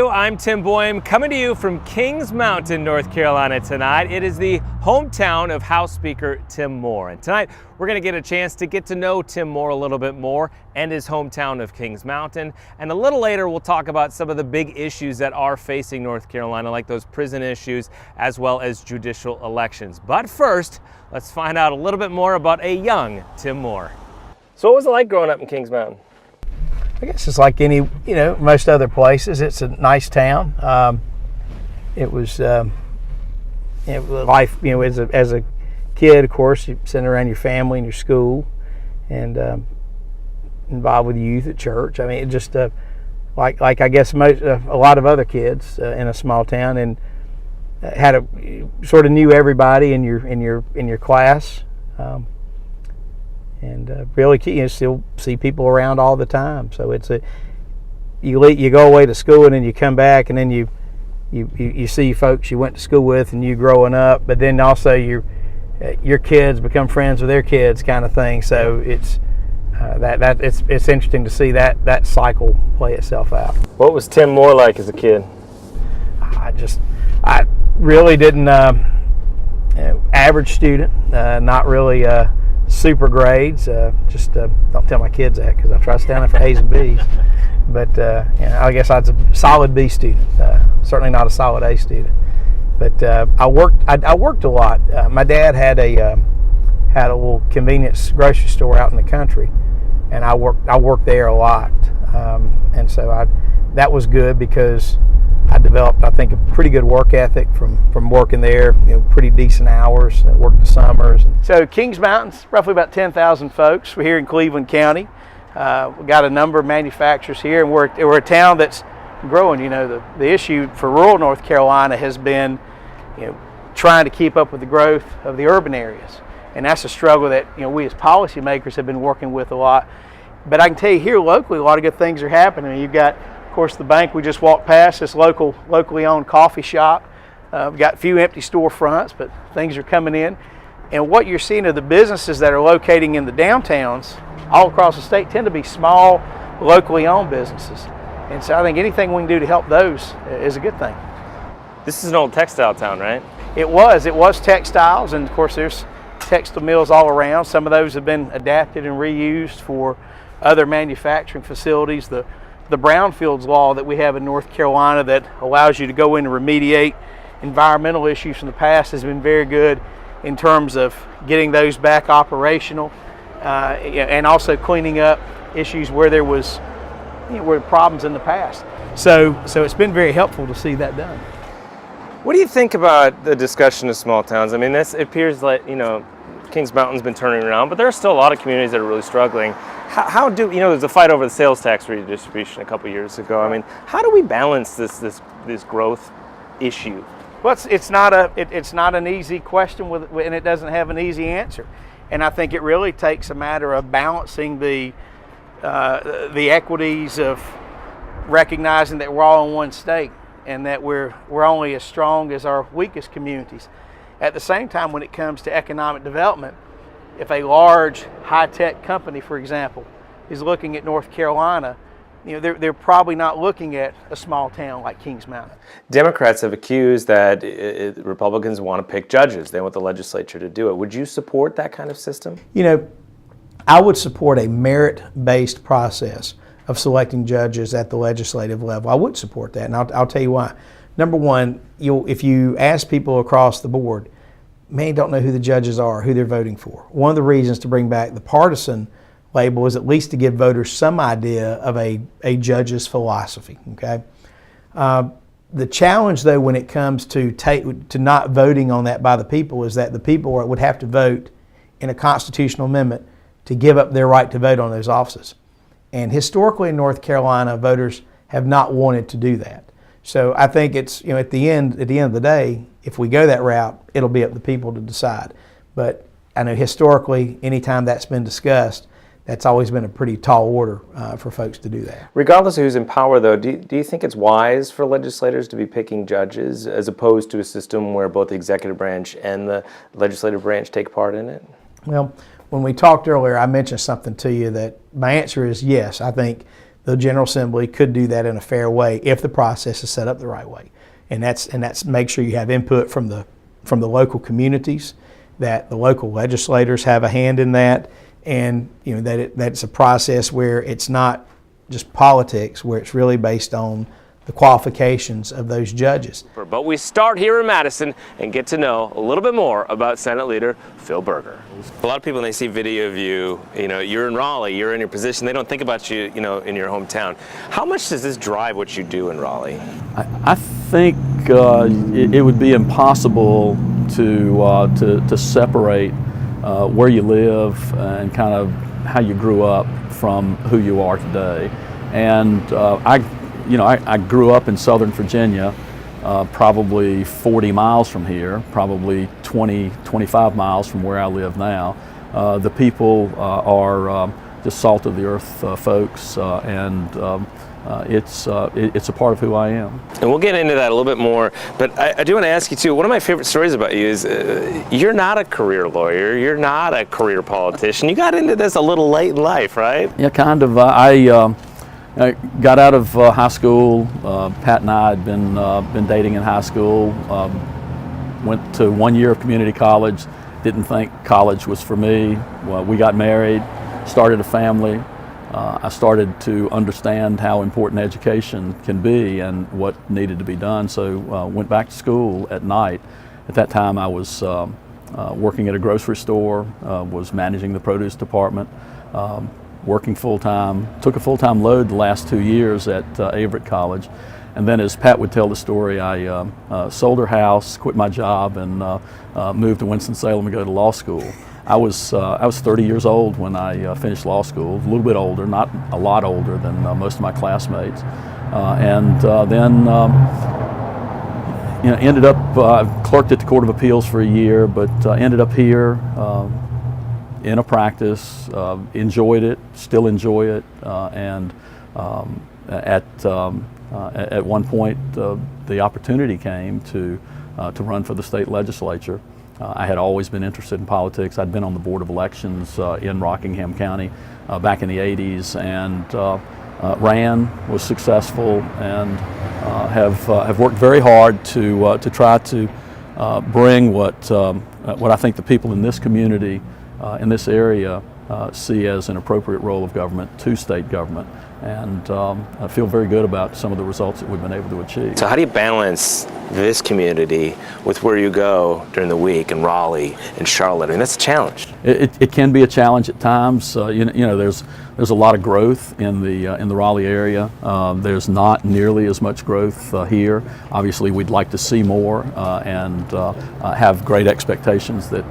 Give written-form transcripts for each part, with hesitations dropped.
I'm Tim Boehm, coming to you from Kings Mountain, North Carolina tonight. It is the hometown of House Speaker Tim Moore. And tonight, we're going to get a chance to get to know Tim Moore a little bit more and his hometown of Kings Mountain. And a little later, we'll talk about some of the big issues that are facing North Carolina, like those prison issues, as well as judicial elections. But first, let's find out a little bit more about a young Tim Moore. So what was it like growing up in Kings Mountain? I guess it's like any, most other places. It's a nice town. It was life, as a kid, of course, you sitting around your family and your school and involved with youth at church. I mean, it just like I guess a lot of other kids in a small town, and sort of knew everybody in your class. And really, you still see people around all the time. So it's you go away to school and then you come back and then you see folks you went to school with and you growing up, but then also your kids become friends with their kids, kind of thing. So it's it's interesting to see that cycle play itself out. What was Tim Moore like as a kid? I really didn't average student, not really. Super grades, don't tell my kids that because I try to stand up for A's and B's. But I guess I was a solid B student, certainly not a solid A student. But I worked a lot. My dad had a little convenience grocery store out in the country, and I worked there a lot. And so that was good because I developed, I think, a pretty good work ethic from working there. Pretty decent hours. I worked the summers. So Kings Mountain's roughly about 10,000 folks. We're here in Cleveland County. We've got a number of manufacturers here, and we're a town that's growing. The issue for rural North Carolina has been, trying to keep up with the growth of the urban areas, and that's a struggle that we as policymakers have been working with a lot. But I can tell you here locally, a lot of good things are happening. You've got, of course, the bank we just walked past, this locally owned coffee shop. We've got a few empty storefronts, but things are coming in. And what you're seeing are the businesses that are locating in the downtowns all across the state tend to be small, locally owned businesses. And so I think anything we can do to help those is a good thing. This is an old textile town, right? It was textiles, and of course there's textile mills all around. Some of those have been adapted and reused for other manufacturing facilities. The brownfields law that we have in North Carolina that allows you to go in and remediate environmental issues from the past has been very good in terms of getting those back operational, and also cleaning up issues where there was were problems in the past. So it's been very helpful to see that done. What do you think about the discussion of small towns? I mean, it appears like Kings Mountain's been turning around, but there are still a lot of communities that are really struggling. How do there's a fight over the sales tax redistribution a couple years ago. I mean, how do we balance this growth issue? Well, it's not an easy question and it doesn't have an easy answer. And I think it really takes a matter of balancing the equities of recognizing that we're all in one state and that we're only as strong as our weakest communities. At the same time, when it comes to economic development, if a large high-tech company, for example, is looking at North Carolina, they're probably not looking at a small town like Kings Mountain. Democrats have accused that Republicans want to pick judges. They want the legislature to do it. Would you support that kind of system? I would support a merit-based process of selecting judges at the legislative level. I would support that, and I'll tell you why. Number one, if you ask people across the board, many don't know who the judges are, who they're voting for. One of the reasons to bring back the partisan label is at least to give voters some idea of a judge's philosophy. Okay. The challenge, though, when it comes to not voting on that by the people is that the people would have to vote in a constitutional amendment to give up their right to vote on those offices. And historically in North Carolina, voters have not wanted to do that. So I think it's, at the end of the day, if we go that route, it'll be up to the people to decide. But I know historically, anytime that's been discussed, that's always been a pretty tall order for folks to do that. Regardless of who's in power, though, do you think it's wise for legislators to be picking judges as opposed to a system where both the executive branch and the legislative branch take part in it? Well, when we talked earlier, I mentioned something to you that my answer is yes. I think the General Assembly could do that in a fair way if the process is set up the right way. And that's make sure you have input from the local communities, that the local legislators have a hand in that, and that it's a process where it's not just politics, where it's really based on the qualifications of those judges. But we start here in Madison and get to know a little bit more about Senate Leader Phil Berger. A lot of people, when they see video of you, you're in Raleigh, you're in your position, they don't think about you, in your hometown. How much does this drive what you do in Raleigh? I think it would be impossible to separate where you live and kind of how you grew up from who you are today. And I grew up in Southern Virginia, probably 40 miles from here, probably 25 miles from where I live now. The people are just salt of the earth folks, and it's a part of who I am. And we'll get into that a little bit more, but I do want to ask you too, one of my favorite stories about you is you're not a career lawyer, you're not a career politician. You got into this a little late in life, right? Yeah, kind of. I got out of high school. Pat and I had been dating in high school. Went to 1 year of community college. Didn't think college was for me. Well, we got married, started a family. I started to understand how important education can be and what needed to be done. So went back to school at night. At that time, I was working at a grocery store. Was managing the produce department. Working full-time, took a full-time load the last 2 years at Averett College. And then, as Pat would tell the story, I sold her house, quit my job, and moved to Winston-Salem to go to law school. I was 30 years old when I finished law school, a little bit older, not a lot older than most of my classmates. Then ended up, clerked at the Court of Appeals for a year, but ended up here in a practice, enjoyed it, still enjoy it, and at one point the opportunity came to run for the state legislature. I had always been interested in politics. I'd been on the Board of Elections in Rockingham County back in the 80s, and ran, was successful, and have worked very hard to try to bring what I think the people in this community, in this area, see as an appropriate role of government to state government. And I feel very good about some of the results that we've been able to achieve. So how do you balance this community with where you go during the week in Raleigh and Charlotte? I mean, that's a challenge. It can be a challenge at times. There's a lot of growth in the Raleigh area. There's not nearly as much growth here. Obviously, we'd like to see more and have great expectations that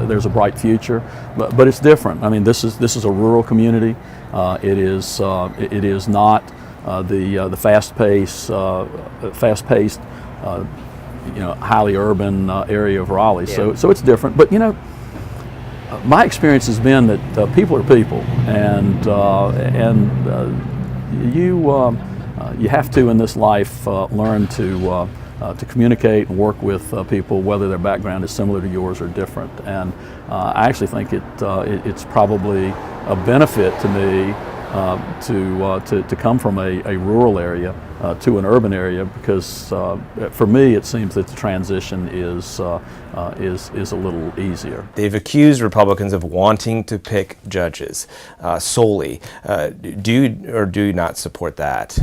there's a bright future. But it's different. I mean, this is a rural community. It is not the fast-paced, highly urban area of Raleigh. Yeah. So it's different. But my experience has been that people are people, and you have to in this life learn to communicate and work with people, whether their background is similar to yours or different. And I actually think it's probably a benefit to me to come from a rural area to an urban area, because for me it seems that the transition is a little easier. They've accused Republicans of wanting to pick judges solely. Do you or do you not support that?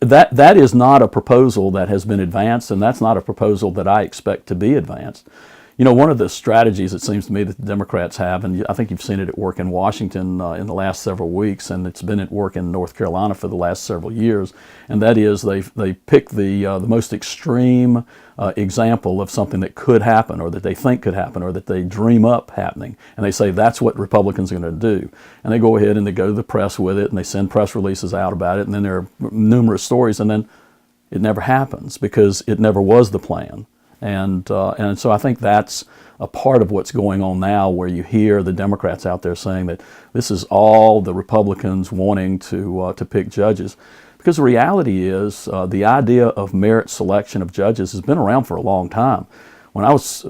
That is not a proposal that has been advanced, and that's not a proposal that I expect to be advanced. One of the strategies, it seems to me, that the Democrats have, and I think you've seen it at work in Washington in the last several weeks, and it's been at work in North Carolina for the last several years, and that is they pick the most extreme example of something that could happen, or that they think could happen, or that they dream up happening, and they say that's what Republicans are going to do. And they go ahead and they go to the press with it, and they send press releases out about it, and then there are numerous stories, and then it never happens because it never was the plan. And so I think that's a part of what's going on now, where you hear the Democrats out there saying that this is all the Republicans wanting to pick judges. Because the reality is the idea of merit selection of judges has been around for a long time. When I was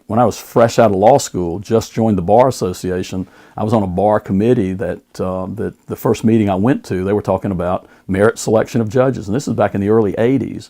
when I was fresh out of law school, just joined the Bar Association. I was on a bar committee that the first meeting I went to, they were talking about merit selection of judges, and this is back in the early '80s.